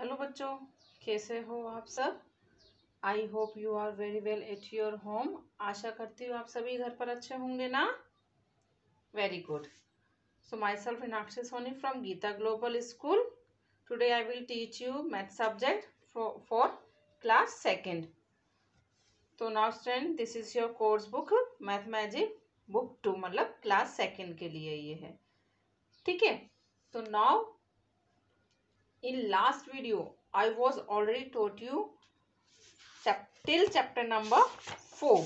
Hello बच्चों, कैसे हो आप सब। I hope you are very well at your home. आशा करती हूँ आप सभी घर पर अच्छे होंगे ना। Very good. So myself Meenakshi Soni from Geeta global school. Today I will teach you math subject for class second. तो now student, this is your course book math magic book 2, मतलब क्लास सेकेंड के लिए ये है। ठीक है, तो now in last video I was already taught you till chapter number 4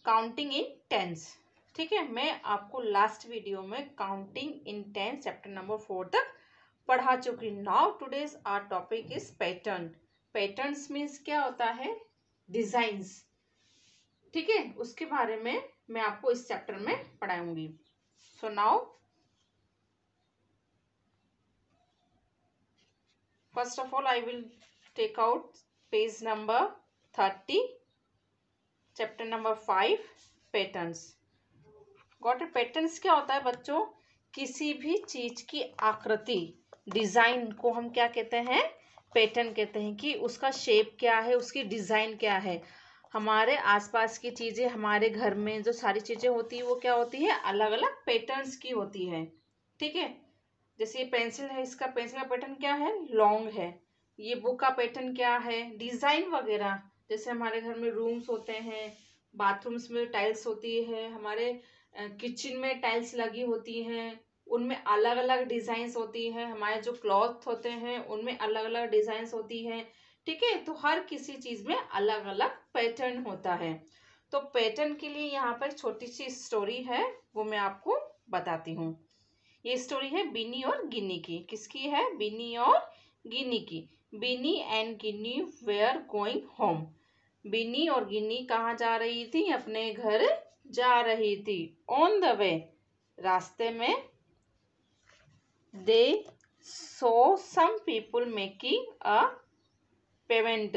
counting in tens. ठीक है, मैं आपको लास्ट वीडियो में counting in tens chapter number 4 तक पढ़ा चुकी। Now today's our topic is pattern. Patterns means क्या होता है, डिजाइंस। ठीक है, उसके बारे में मैं आपको इस चैप्टर में पढ़ाऊंगी। So now first of all I will take out page number 30, chapter number 5, patterns. Got it. Patterns क्या होता है बच्चों, किसी भी चीज की आकृति, डिजाइन को हम क्या कहते हैं, पैटर्न कहते हैं। कि उसका शेप क्या है, उसकी डिजाइन क्या है। हमारे आसपास की चीजें, हमारे घर में जो सारी चीजें होती है वो क्या होती है, अलग अलग पैटर्न्स की होती है। ठीक है, जैसे ये पेंसिल है, इसका पेंसिल का पैटर्न क्या है, लॉन्ग है। ये बुक का पैटर्न क्या है, डिजाइन वगैरह। जैसे हमारे घर में रूम्स होते हैं, बाथरूम्स में टाइल्स होती है, हमारे किचन में टाइल्स लगी होती हैं, उनमें अलग अलग डिजाइन्स होती है। हमारे जो क्लॉथ होते हैं उनमें अलग अलग डिजाइन्स होती है। ठीक है, तो हर किसी चीज में अलग अलग पैटर्न होता है। तो पैटर्न के लिए यहाँ पर छोटी सी स्टोरी है, वो मैं आपको बताती हूँ। ये स्टोरी है बिनी और गिनी की। किसकी है, बिनी और गिनी की। Bini and Gini were going home. Bini और गिनी कहाँ जा रही थी, अपने घर जा रही थी। ऑन द वे, रास्ते में। दे सो सम पीपुल मेकिंग अ पेमेंट।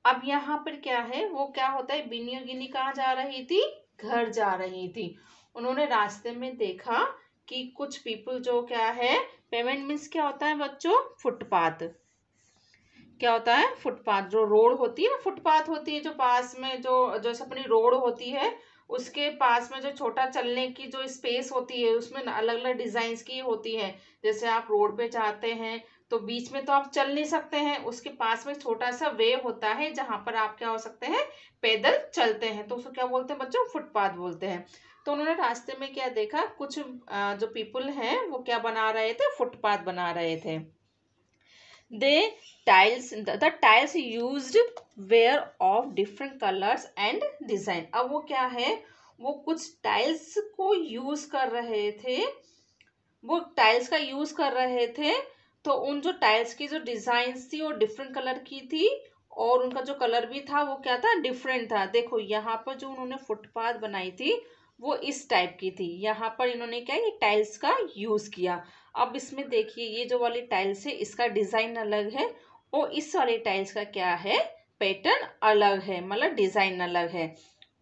अब यहाँ पर क्या है, वो क्या होता है, बिनी और गिनी कहाँ जा रही थी, घर जा रही थी। उन्होंने रास्ते में देखा कि कुछ पीपल जो क्या है, पेमेंट मीन्स क्या होता है बच्चों, फुटपाथ। क्या होता है, फुटपाथ। जो रोड होती है ना, फुटपाथ होती है जो पास में, जो जैसे अपनी रोड होती है उसके पास में जो छोटा चलने की जो स्पेस होती है, उसमें अलग अलग डिजाइन की होती है। जैसे आप रोड पे जाते हैं तो बीच में तो आप चल नहीं सकते हैं, उसके पास में छोटा सा वे होता है जहां पर आप क्या हो सकते हैं, पैदल चलते हैं। तो उसको क्या बोलते हैं बच्चों, फुटपाथ बोलते हैं। तो उन्होंने रास्ते में क्या देखा, कुछ जो पीपल हैं वो क्या बना रहे थे, फुटपाथ बना रहे थे। The tiles used were of different colors and design. अब वो क्या है, वो कुछ टाइल्स को यूज कर रहे थे, वो टाइल्स का यूज कर रहे थे। तो उन जो टाइल्स की जो डिजाइन थी वो डिफरेंट कलर की थी, और उनका जो कलर भी था वो क्या था, डिफरेंट था। देखो यहाँ पर जो उन्होंने फुटपाथ बनाई थी वो इस टाइप की थी। यहाँ पर इन्होंने क्या, ये टाइल्स का यूज किया। अब इसमें देखिए, ये जो वाली टाइल्स है इसका डिजाइन अलग है, और इस वाली टाइल्स का क्या है, पैटर्न अलग है, मतलब डिजाइन अलग है।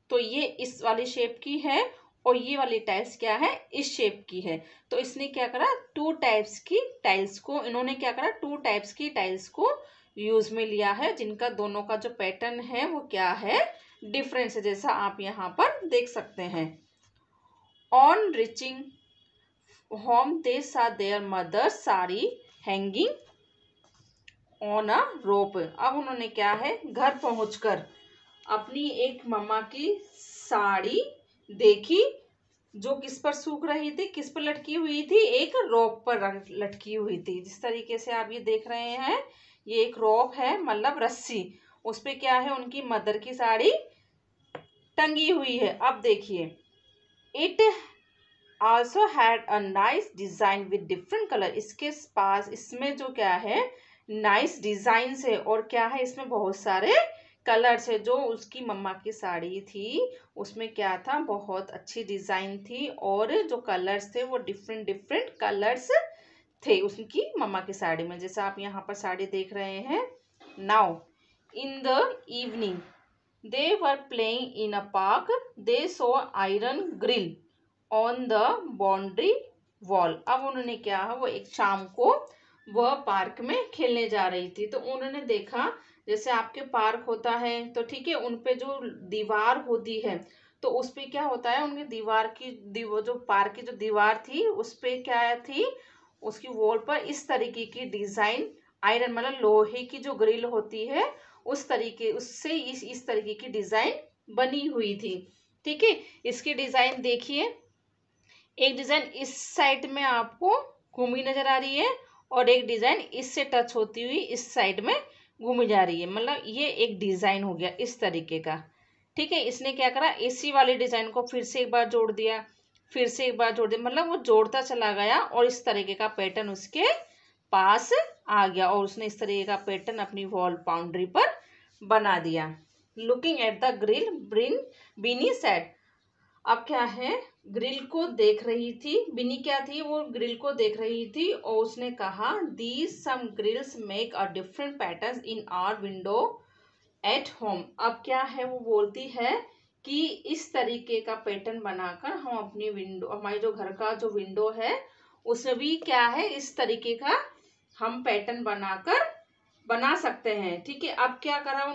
तो ये इस वाली शेप की है, और ये वाली टाइल्स क्या है, इस शेप की है। तो इसने क्या करा, टू टाइप्स की टाइल्स को, इन्होंने क्या करा, टू टाइप्स की टाइल्स को यूज में लिया है, जिनका दोनों का जो पैटर्न है वो क्या है, डिफरेंस है, जैसा आप यहाँ पर देख सकते हैं। On reaching home they saw their mother sari hanging on a rope. अब उन्होंने क्या है, घर पहुंचकर अपनी एक मम्मा की साड़ी देखी, जो किस पर सूख रही थी, किस पर लटकी हुई थी, एक रोप पर लटकी हुई थी। जिस तरीके से आप ये देख रहे हैं, ये एक रोप है, मतलब रस्सी, उस पे क्या है, उनकी मदर की साड़ी टंगी हुई है। अब देखिए, it also had a nice design with different colour. इसके पास, इसमें जो क्या है, नाइस डिजाइन है, और क्या है, इसमें बहुत सारे कलर्स है। जो उसकी मम्मा की साड़ी थी उसमें क्या था, बहुत अच्छी डिजाइन थी, और जो कलर्स थे वो डिफरेंट डिफरेंट कलर्स थे उसकी मम्मा की साड़ी में, जैसा आप यहाँ पर साड़ी देख रहे हैं। Now in the evening they were playing in a park, they so iron grill on the boundary wall. अब उन्होंने क्या है, वो एक शाम को वह पार्क में खेलने जा रही थी। तो उन्होंने देखा जैसे आपके पार्क होता है तो ठीक है, उन पे जो दीवार होती है तो उस पे क्या होता है, उनकी दीवार की वो जो पार्क की जो दीवार थी उस पे क्या थी, उसकी वॉल पर इस तरीके की डिजाइन, आयरन मतलब लोहे की जो ग्रिल होती है उस तरीके उससे इस तरीके की डिजाइन बनी हुई थी। ठीक है, इसकी डिजाइन देखिए, एक डिजाइन इस साइड में आपको घूमी नजर आ रही है और एक डिजाइन इससे टच होती हुई इस साइड में घूमी जा रही है, मतलब ये एक डिजाइन हो गया इस तरीके का। ठीक है, इसने क्या करा, इसी वाली डिजाइन को फिर से एक बार जोड़ दिया, फिर से एक बार जोड़ दिया, मतलब वो जोड़ता चला गया और इस तरीके का पैटर्न उसके पास आ गया और उसने इस तरीके का पैटर्न अपनी वॉल बाउंड्री पर बना दिया। Looking at the grill Binny said, अब क्या है, ग्रिल को देख रही थी, बिनी क्या थी, वो ग्रिल को देख रही थी और उसने कहा these some grills make a different pattern in our window at home. अब क्या है, वो बोलती है कि इस तरीके का पैटर्न बनाकर हम अपनी विंडो, हमारे जो घर का जो विंडो है उसमें भी क्या है, इस तरीके का हम पैटर्न बनाकर बना सकते हैं। ठीक है, अब क्या करा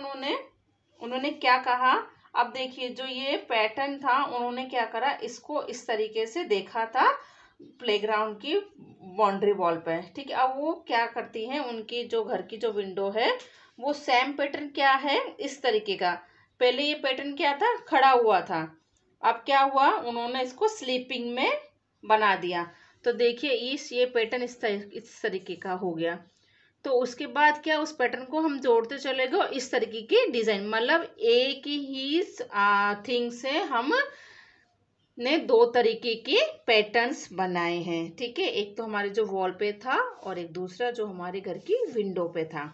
उन्होंने क्या कहा, अब देखिए जो ये पैटर्न था उन्होंने क्या करा, इसको इस तरीके से देखा था प्लेग्राउंड की बाउंड्री वॉल पे। ठीक है, अब वो क्या करती हैं, उनकी जो घर की जो विंडो है वो सेम पैटर्न क्या है, इस तरीके का, पहले ये पैटर्न क्या था, खड़ा हुआ था, अब क्या हुआ, उन्होंने इसको स्लीपिंग में बना दिया। तो देखिए ये पैटर्न इस तरीके का हो गया। तो उसके बाद क्या, उस पैटर्न को हम जोड़ते चले गए इस तरीके की डिजाइन, मतलब एक ही थिंग से हम ने दो तरीके के पैटर्न्स बनाए हैं। ठीक है, एक तो हमारे जो वॉल पे था और एक दूसरा जो हमारे घर की विंडो पे था।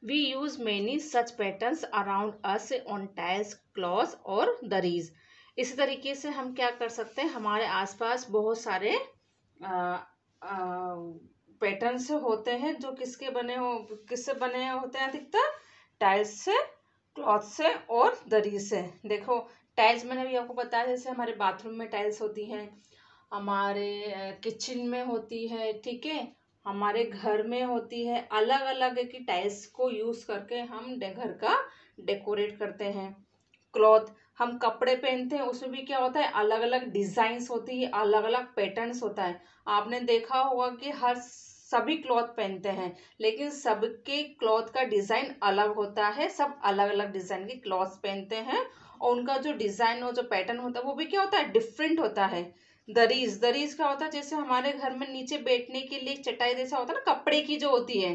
We use many such patterns around us on tiles, clothes और दरीज। इसी तरीके से हम क्या कर सकते हैं, हमारे आसपास बहुत सारे पैटर्न्स होते हैं जो किससे बने होते हैं, अधिकतर टाइल्स से, क्लॉथ से और दरी से। देखो टाइल्स मैंने भी आपको बताया, जैसे हमारे बाथरूम में टाइल्स होती हैं, हमारे किचन में होती है, ठीक है, हमारे घर में होती है, अलग अलग की टाइल्स को यूज करके हम घर का डेकोरेट करते हैं। क्लॉथ, हम कपड़े पहनते हैं, उसमें भी क्या होता है, अलग अलग डिजाइन्स होती है, अलग अलग पैटर्न्स होता है। आपने देखा होगा कि सभी क्लॉथ पहनते हैं लेकिन सबके क्लॉथ का डिजाइन अलग होता है, सब अलग अलग डिजाइन की क्लॉथ पहनते हैं और उनका जो डिजाइन और जो पैटर्न होता है वो भी क्या होता है, डिफरेंट होता है। दरीज क्या होता है, जैसे हमारे घर में नीचे बैठने के लिए चटाई जैसा होता है ना, कपड़े की जो होती है,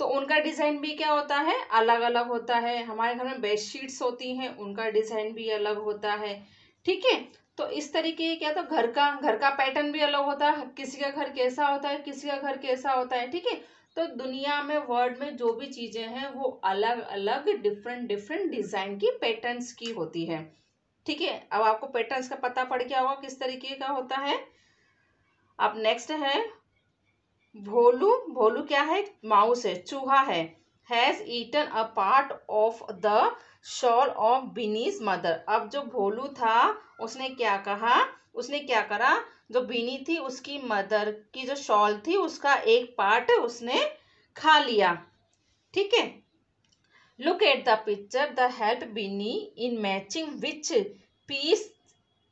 तो उनका डिजाइन भी क्या होता है, अलग अलग होता है। हमारे घर में बेडशीट्स होती हैं, उनका डिजाइन भी अलग होता है। ठीक है, तो इस तरीके क्या, तो घर का पैटर्न भी अलग होता है, किसी का घर कैसा होता है, किसी का घर कैसा होता है। ठीक है, तो दुनिया में, वर्ल्ड में जो भी चीजें हैं वो अलग अलग डिफरेंट डिफरेंट डिजाइन की पैटर्न्स की होती है। ठीक है, अब आपको पैटर्न्स का पता पड़ गया होगा किस तरीके का होता है। अब नेक्स्ट है भोलू। भोलू क्या है, माउस है, चूहा है। Has eaten a part of the shawl of Bini's mother. अब जो भोलू था उसने क्या कहा, उसने क्या करा, जो बिनी थी उसकी मदर की जो शॉल थी उसका एक पार्ट उसने खा लिया। ठीक है, look at the picture the help Bini in matching which piece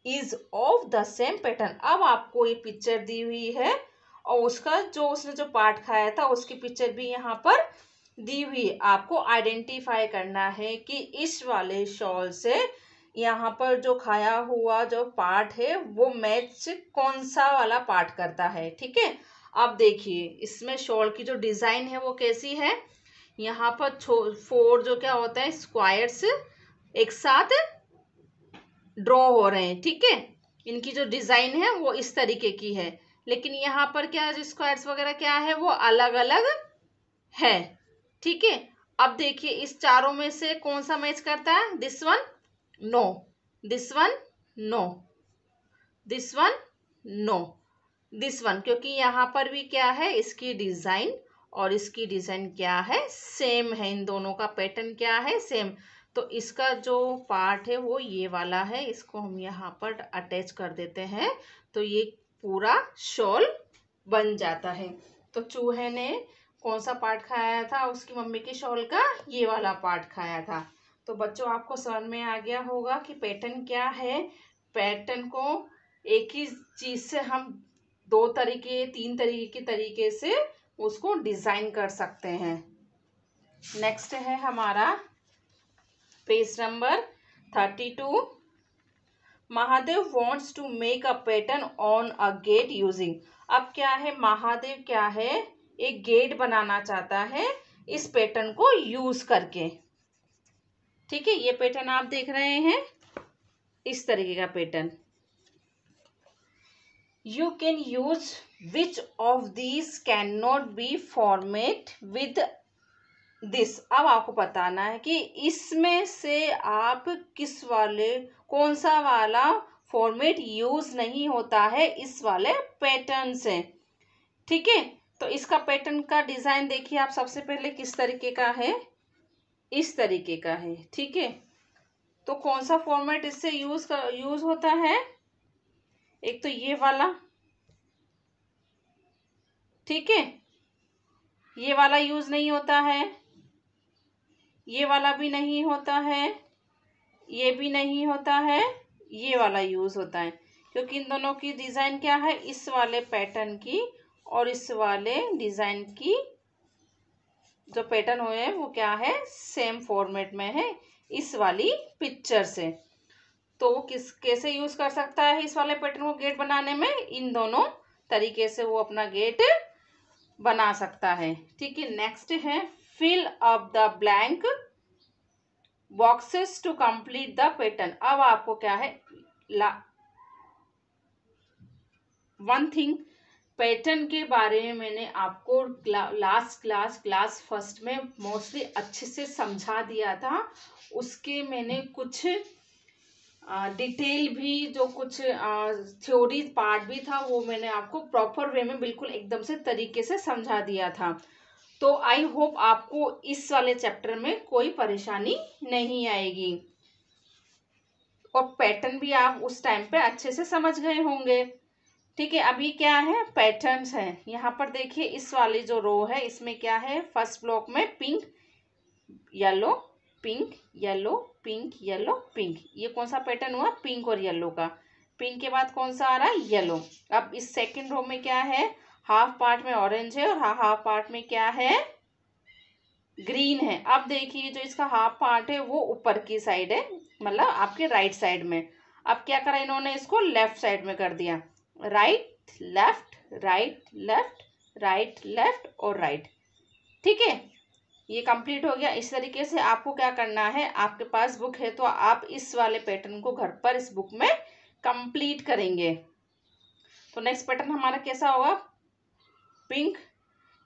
is of the same pattern. अब आपको ये पिक्चर दी हुई है और उसका जो उसने जो पार्ट खाया था उसकी पिक्चर भी यहाँ पर दी हुई है। आपको आइडेंटिफाई करना है कि इस वाले शॉल से यहाँ पर जो खाया हुआ जो पार्ट है वो मैच कौन सा वाला पार्ट करता है। ठीक है, अब देखिए इसमें शॉल की जो डिजाइन है वो कैसी है, यहाँ पर 4 जो क्या होता है स्क्वायर्स एक साथ ड्रॉ हो रहे हैं। ठीक है, इनकी जो डिजाइन है वो इस तरीके की है, लेकिन यहाँ पर क्या है, स्क्वायर्स वगैरह क्या है वो अलग अलग है। ठीक है, अब देखिए इस चारों में से कौन सा मैच करता है, this one no, this one no, this one no, this one, क्योंकि यहाँ पर भी क्या है, इसकी डिजाइन और इसकी डिजाइन क्या है, सेम है, इन दोनों का पैटर्न क्या है, सेम। तो इसका जो पार्ट है वो ये वाला है, इसको हम यहाँ पर अटैच कर देते हैं तो ये पूरा शॉल बन जाता है। तो चूहे ने कौन सा पार्ट खाया था? उसकी मम्मी के शॉल का ये वाला पार्ट खाया था। तो बच्चों आपको समझ में आ गया होगा कि पैटर्न क्या है। पैटर्न को एक ही चीज से हम 2 तरीके 3 तरीके से उसको डिजाइन कर सकते हैं। नेक्स्ट है हमारा page number 32। Mahadev wants to make a pattern on a gate using. अब क्या है, महादेव क्या है, एक गेट बनाना चाहता है इस पैटर्न को यूज करके। ठीक है, ये पैटर्न आप देख रहे हैं, इस तरीके का pattern. You can use which of these can not be format with this. अब आपको बताना है कि इसमें से आप कौन सा वाला फॉर्मेट यूज नहीं होता है इस वाले पैटर्न से। ठीक है, तो इसका पैटर्न का डिजाइन देखिए आप सबसे पहले किस तरीके का है, इस तरीके का है। ठीक है, तो कौन सा फॉर्मेट इससे यूज होता है? एक तो ये वाला, ठीक है, ये वाला यूज नहीं होता है, ये वाला भी नहीं होता है, ये भी नहीं होता है, ये वाला यूज होता है। क्योंकि इन दोनों की डिजाइन क्या है, इस वाले पैटर्न की और इस वाले डिजाइन की जो पैटर्न हुए वो क्या है, सेम फॉर्मेट में है इस वाली पिक्चर से। तो कैसे यूज कर सकता है इस वाले पैटर्न को गेट बनाने में? इन दोनों तरीके से वो अपना गेट बना सकता है। ठीक है, नेक्स्ट है fill up the blank boxes to complete the pattern. अब आपको क्या है, वन थिंग, पैटर्न के बारे में मैंने आपको लास्ट क्लास फर्स्ट में मोस्टली अच्छे से समझा दिया था। उसके मैंने कुछ डिटेल भी, जो कुछ थ्योरी पार्ट भी था, वो मैंने आपको प्रॉपर वे में बिल्कुल एकदम से तरीके से समझा दिया था। तो आई होप आपको इस वाले चैप्टर में कोई परेशानी नहीं आएगी और पैटर्न भी आप उस टाइम पे अच्छे से समझ गए होंगे। ठीक है, अभी क्या है, पैटर्न्स हैं। यहाँ पर देखिए इस वाली जो रो है इसमें क्या है, फर्स्ट ब्लॉक में pink yellow pink yellow pink yellow pink. ये कौन सा पैटर्न हुआ, पिंक और येलो का। पिंक के बाद कौन सा आ रहा है, येलो। अब इस सेकंड रो में क्या है, हाफ पार्ट में ऑरेंज है और हाफ पार्ट में क्या है, ग्रीन है। अब देखिए जो इसका हाफ पार्ट है वो ऊपर की साइड है, मतलब आपके राइट साइड में। अब क्या करा इन्होंने, इसको लेफ्ट साइड में कर दिया, right left right left right left और राइट। ठीक है, ये कंप्लीट हो गया। इस तरीके से आपको क्या करना है, आपके पास बुक है तो आप इस वाले पैटर्न को घर पर इस बुक में कंप्लीट करेंगे। तो नेक्स्ट पैटर्न हमारा कैसा होगा, pink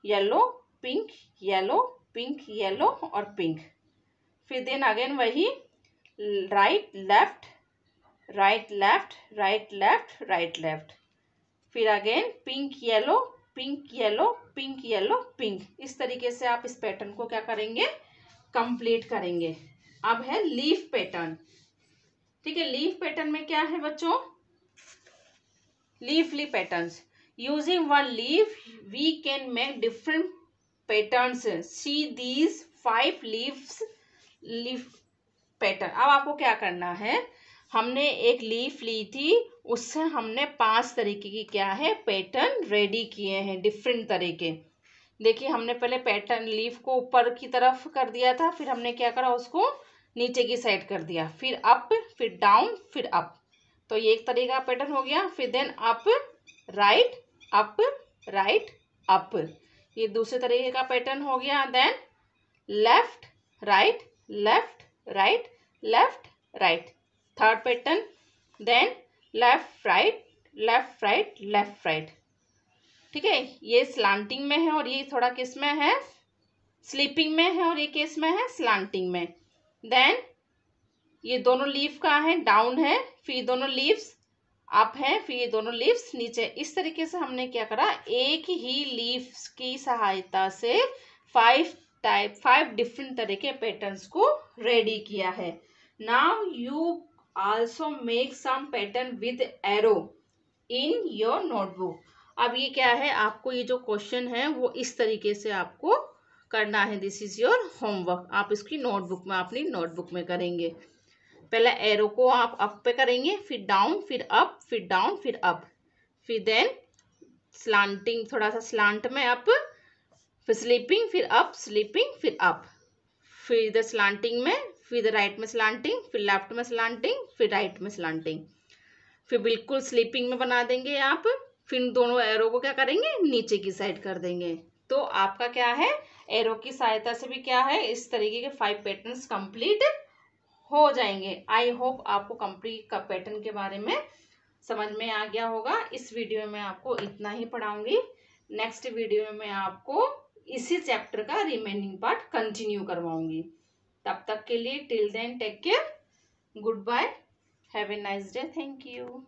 yellow pink yellow pink yellow और पिंक। फिर देन अगेन वही right left right left right left right left. फिर again pink yellow pink yellow pink yellow pink. इस तरीके से आप इस पैटर्न को क्या करेंगे, कंप्लीट करेंगे। अब है लीफ पैटर्न। ठीक है, लीफ पैटर्न में क्या है बच्चों, leaf patterns. Using one leaf we can make different patterns. See these 5 leaf pattern. अब आपको क्या करना है, हमने एक लीफ ली थी, उससे हमने 5 तरीके की क्या है, पैटर्न रेडी किए हैं, डिफरेंट तरीके। देखिए हमने पहले पैटर्न लीफ को ऊपर की तरफ कर दिया था, फिर हमने क्या करा, उसको नीचे की साइड कर दिया, फिर अप फिर डाउन फिर अप। तो ये एक तरीके का पैटर्न हो गया। फिर देन अप राइट अप, ये दूसरे तरीके का पैटर्न हो गया। Then left right right left right, third pattern. Then left right left right. ठीक है, ये स्लांटिंग में है और ये थोड़ा किस में है, स्लीपिंग में है, और ये किस में है, स्लांटिंग में। देन ये दोनों लीफ का है, डाउन है, फिर दोनों लीव्स अप है, फिर ये दोनों लीव्स नीचे। इस तरीके से हमने क्या करा, एक ही लीव्स की सहायता से 5 डिफरेंट तरह के पैटर्न्स को रेडी किया है। Now you also make some pattern with arrow in your notebook. अब ये क्या है, आपको ये जो क्वेश्चन है वो इस तरीके से आपको करना है। This is your homework. आप इसकी नोटबुक में, अपनी नोटबुक में करेंगे। पहले एरो को आप अप पे करेंगे, फिर डाउन, फिर अप, फिर डाउन, फिर अप, फिर देन स्लांटिंग, थोड़ा सा स्लांट में अप, फिर स्लीपिंग, फिर अप, स्लीपिंग, फिर अप, फिर इधर स्लांटिंग में, फिर इधर राइट में स्लांटिंग, फिर लेफ्ट में स्लांटिंग, फिर राइट में स्लांटिंग, फिर बिल्कुल स्लीपिंग में बना देंगे आप। फिर दोनों एरो को क्या करेंगे, नीचे की साइड कर देंगे। तो आपका क्या है, एरो की सहायता से भी क्या है, इस तरीके के 5 पैटर्न्स कंप्लीट हो जाएंगे। आई होप आपको कंप्लीट का पैटर्न के बारे में समझ में आ गया होगा। इस वीडियो में आपको इतना ही पढ़ाऊंगी। नेक्स्ट वीडियो में मैं आपको इसी चैप्टर का रिमेनिंग पार्ट कंटिन्यू करवाऊंगी। तब तक के लिए till then take care, good bye, have a nice day, thank you.